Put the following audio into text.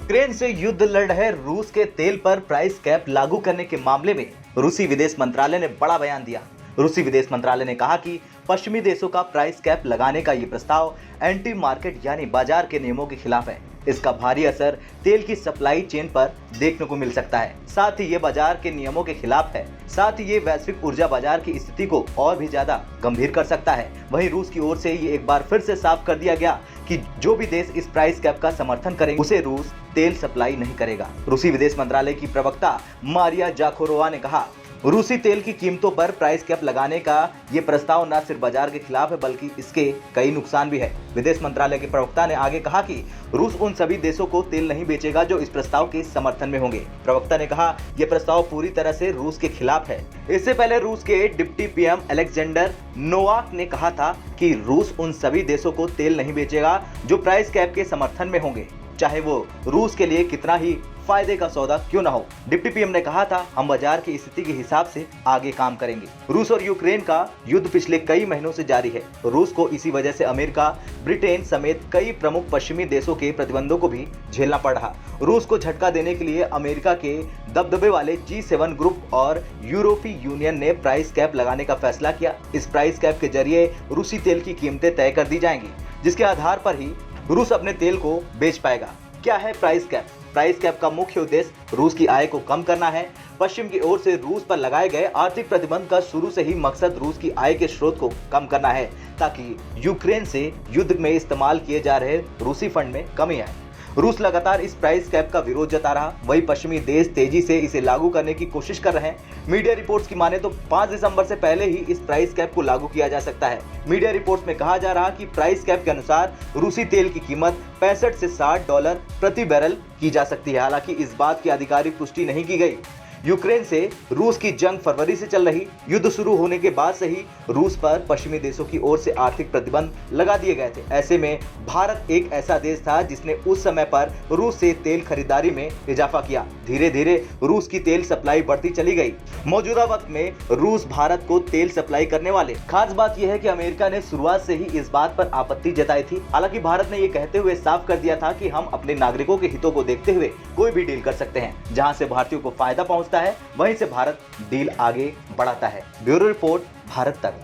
Ukraine से युद्ध लड़ रहे रूस के तेल पर प्राइस कैप लागू करने के मामले में रूसी विदेश मंत्रालय ने बड़ा बयान दिया। रूसी विदेश मंत्रालय ने कहा कि पश्चिमी देशों का प्राइस कैप लगाने का ये प्रस्ताव एंटी मार्केट यानी बाजार के नियमों के खिलाफ है। इसका भारी असर तेल की सप्लाई चेन पर देखने को मिल सकता है। साथ ही ये बाजार के नियमों के खिलाफ है। साथ ही ये वैश्विक ऊर्जा बाजार की स्थिति को और भी ज्यादा गंभीर कर सकता है। वहीं रूस की ओर से ये एक बार फिर से साफ कर दिया गया कि जो भी देश इस प्राइस कैप का समर्थन करेंगे उसे रूस तेल सप्लाई नहीं करेगा। रूसी विदेश मंत्रालय की प्रवक्ता मारिया जाखोरोवा ने कहा, रूसी तेल की कीमतों पर प्राइस कैप लगाने का ये प्रस्ताव न सिर्फ बाजार के खिलाफ है बल्कि इसके कई नुकसान भी है। विदेश मंत्रालय के प्रवक्ता ने आगे कहा कि रूस उन सभी देशों को तेल नहीं बेचेगा जो इस प्रस्ताव के समर्थन में होंगे। प्रवक्ता ने कहा, यह प्रस्ताव पूरी तरह से रूस के खिलाफ है। इससे पहले रूस के डिप्टी पीएम अलेक्जेंडर नोवाक ने कहा था कि रूस उन सभी देशों को तेल नहीं बेचेगा जो प्राइस कैप के समर्थन में होंगे, चाहे वो रूस के लिए कितना ही फायदे का सौदा क्यों ना हो। डिप्टी पीएम ने कहा था, हम बाजार की स्थिति के हिसाब से आगे काम करेंगे। रूस और यूक्रेन का युद्ध पिछले कई महीनों से जारी है। रूस को इसी वजह से अमेरिका, ब्रिटेन समेत कई प्रमुख पश्चिमी देशों के प्रतिबंधों को भी झेलना पड़ रहा। रूस को झटका देने के लिए अमेरिका के दबदबे वाले G7 ग्रुप और यूरोपीय यूनियन ने प्राइस कैप लगाने का फैसला किया। इस प्राइस कैप के जरिए रूसी तेल की कीमतें तय कर दी जाएंगी, जिसके आधार पर ही रूस अपने तेल को बेच पाएगा। क्या है प्राइस कैप? प्राइस कैप का मुख्य उद्देश्य रूस की आय को कम करना है। पश्चिम की ओर से रूस पर लगाए गए आर्थिक प्रतिबंध का शुरू से ही मकसद रूस की आय के स्रोत को कम करना है, ताकि यूक्रेन से युद्ध में इस्तेमाल किए जा रहे रूसी फंड में कमी आए। रूस लगातार इस प्राइस कैप का विरोध जता रहा, वही पश्चिमी देश तेजी से इसे लागू करने की कोशिश कर रहे हैं। मीडिया रिपोर्ट्स की माने तो 5 दिसंबर से पहले ही इस प्राइस कैप को लागू किया जा सकता है। मीडिया रिपोर्ट्स में कहा जा रहा कि प्राइस कैप के अनुसार रूसी तेल की कीमत 65 से $60 प्रति बैरल की जा सकती है। हालांकि इस बात की आधिकारिक पुष्टि नहीं की गई। यूक्रेन से रूस की जंग फरवरी से चल रही। युद्ध शुरू होने के बाद से ही रूस पर पश्चिमी देशों की ओर से आर्थिक प्रतिबंध लगा दिए गए थे। ऐसे में भारत एक ऐसा देश था जिसने उस समय पर रूस से तेल खरीदारी में इजाफा किया। धीरे धीरे रूस की तेल सप्लाई बढ़ती चली गई। मौजूदा वक्त में रूस भारत को तेल सप्लाई करने वाले। खास बात यह है कि अमेरिका ने शुरुआत से ही इस बात पर आपत्ति जताई थी। हालांकि भारत ने ये कहते हुए साफ कर दिया था कि हम अपने नागरिकों के हितों को देखते हुए कोई भी डील कर सकते हैं। जहां से भारतीयों को फायदा पहुंचता है वहीं से भारत डील आगे बढ़ाता है। ब्यूरो रिपोर्ट, भारत तक।